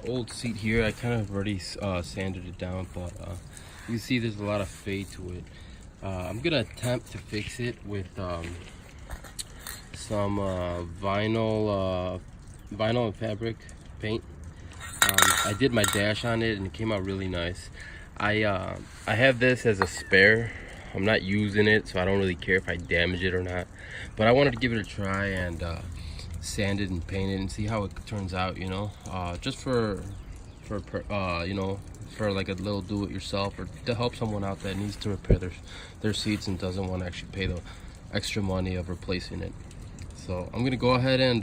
old seat here. I kind of already sanded it down, but you can see there's a lot of fade to it. I'm gonna attempt to fix it with some vinyl and fabric paint. I did my dash on it and it came out really nice. I have this as a spare. I'm not using it, so I don't really care if I damage it or not, but I wanted to give it a try and sand it and paint it and see how it turns out, you know, just for you know, for like a little do-it-yourself, or to help someone out that needs to repair their seats and doesn't want to actually pay the extra money of replacing it. So I'm gonna go ahead and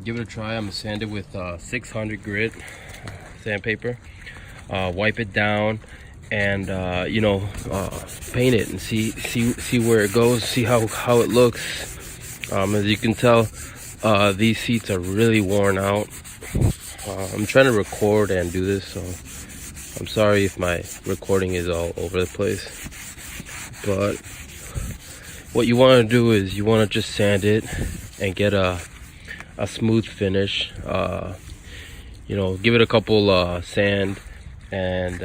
give it a try. I'm gonna sand it with 600 grit sandpaper, wipe it down, and you know, paint it and see where it goes, see how it looks. As you can tell, these seats are really worn out. I'm trying to record and do this, so I'm sorry if my recording is all over the place, but what you want to do is you want to just sand it and get a smooth finish. You know, give it a couple sand and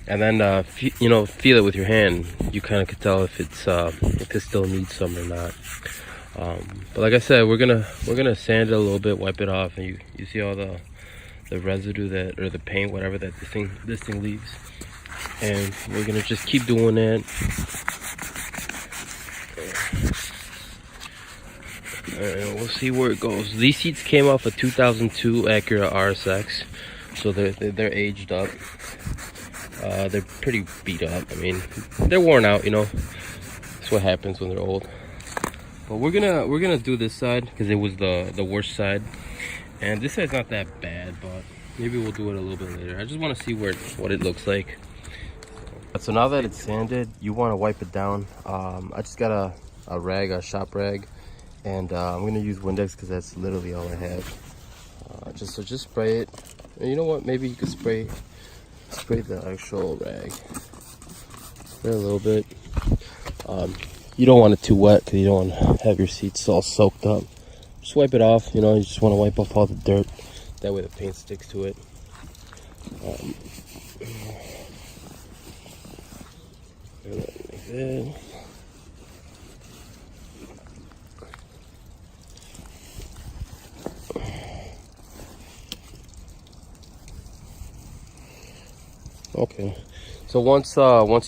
then you know, feel it with your hand. You kind of can tell if it still needs some or not. But like I said, we're gonna sand it a little bit, wipe it off, and you see all the residue that, or the paint, whatever that this thing leaves, and we're gonna just keep doing it. And we'll see where it goes. These seats came off a 2002 Acura RSX, so they're aged up. They're pretty beat up. I mean, they're worn out, you know. That's what happens when they're old. But we're gonna do this side because it was the worst side, and this side's not that bad, but maybe we'll do it a little bit later. I just want to see what it looks like. So now that it's sanded, you want to wipe it down. I just got a rag, a shop rag, and I'm gonna use Windex because that's literally all I have. Just spray it. And you know what? Maybe you could spray the actual rag. Spray a little bit. You don't want it too wet because you don't want to have your seats all soaked up. Just wipe it off. You know, you just want to wipe off all the dirt. That way the paint sticks to it. Like that. Okay, so once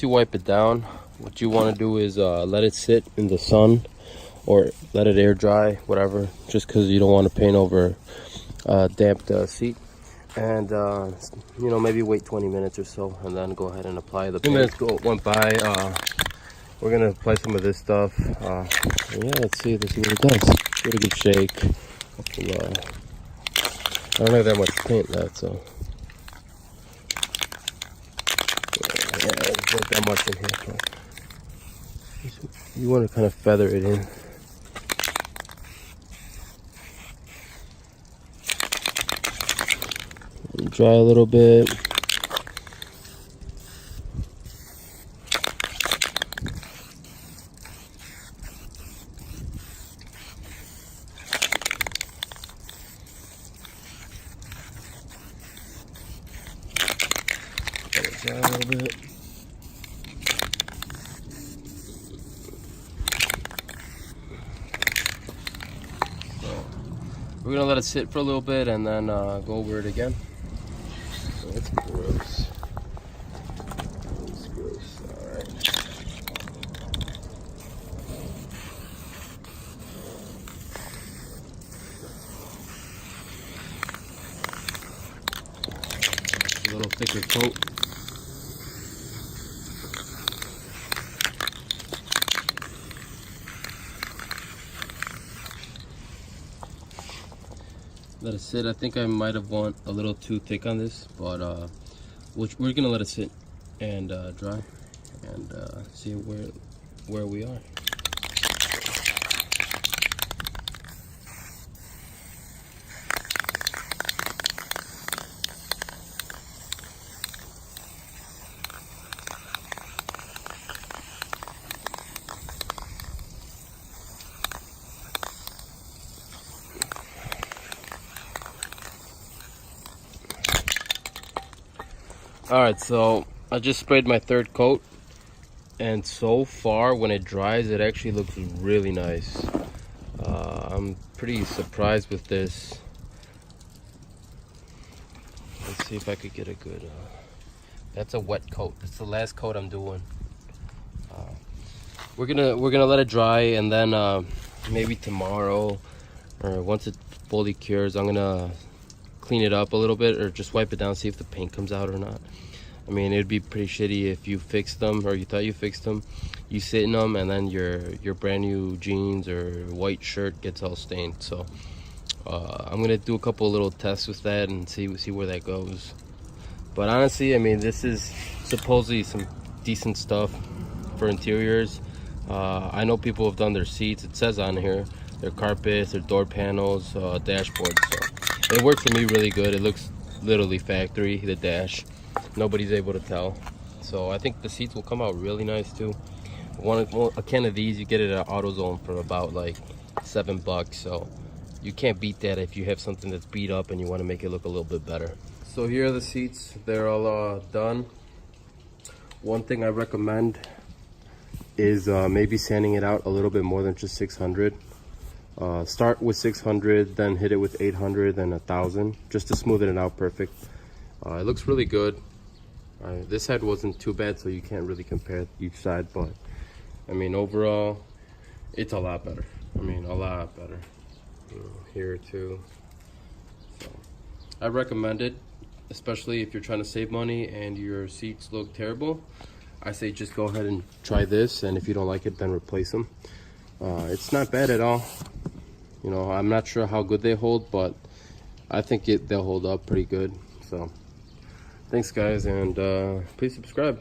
you wipe it down, what you want to do is let it sit in the sun or let it air dry, whatever, just because you don't want to paint over damp seat. And you know, maybe wait 20 minutes or so and then go ahead and apply the paint. 2 minutes went by. We're gonna apply some of this stuff. And yeah, let's see what it does. Give it a good shake. I don't have that much paint left, so yeah, there's not that much in here. You want to kind of feather it in. Dry a little bit. Let it dry a little bit. We're gonna let it sit for a little bit and then go over it again. So that's gross. That's gross. All right. A little thicker coat. Let it sit. I think I might have went a little too thick on this, but we're gonna let it sit and dry and see where we are. Alright, so I just sprayed my third coat, and so far when it dries it actually looks really nice. I'm pretty surprised with this. Let's see if I could get a good that's a wet coat. That's the last coat I'm doing. We're gonna let it dry, and then maybe tomorrow, or once it fully cures, I'm gonna clean it up a little bit, or just wipe it down, see if the paint comes out or not. I mean, it'd be pretty shitty if you fixed them, or you thought you fixed them, you sit in them, and then your brand new jeans or white shirt gets all stained. So I'm gonna do a couple little tests with that and see where that goes. But honestly, I mean, this is supposedly some decent stuff for interiors. I know people have done their seats. It says on here their carpets, their door panels, dashboards. So it works for me really good. It looks literally factory, the dash. Nobody's able to tell. So I think the seats will come out really nice too. A can of these, you get it at AutoZone for about like $7. So you can't beat that if you have something that's beat up and you want to make it look a little bit better. So here are the seats. They're all done. One thing I recommend is maybe sanding it out a little bit more than just 600. Start with 600, then hit it with 800, then 1000, just to smoothen it out perfect. It looks really good. This side wasn't too bad, so you can't really compare each side, but I mean, overall, it's a lot better. I mean, a lot better. Here too. So I recommend it, especially if you're trying to save money and your seats look terrible. I say just go ahead and try this, and if you don't like it, then replace them. It's not bad at all. You know, I'm not sure how good they hold, but I think they'll hold up pretty good. So thanks guys, and please subscribe.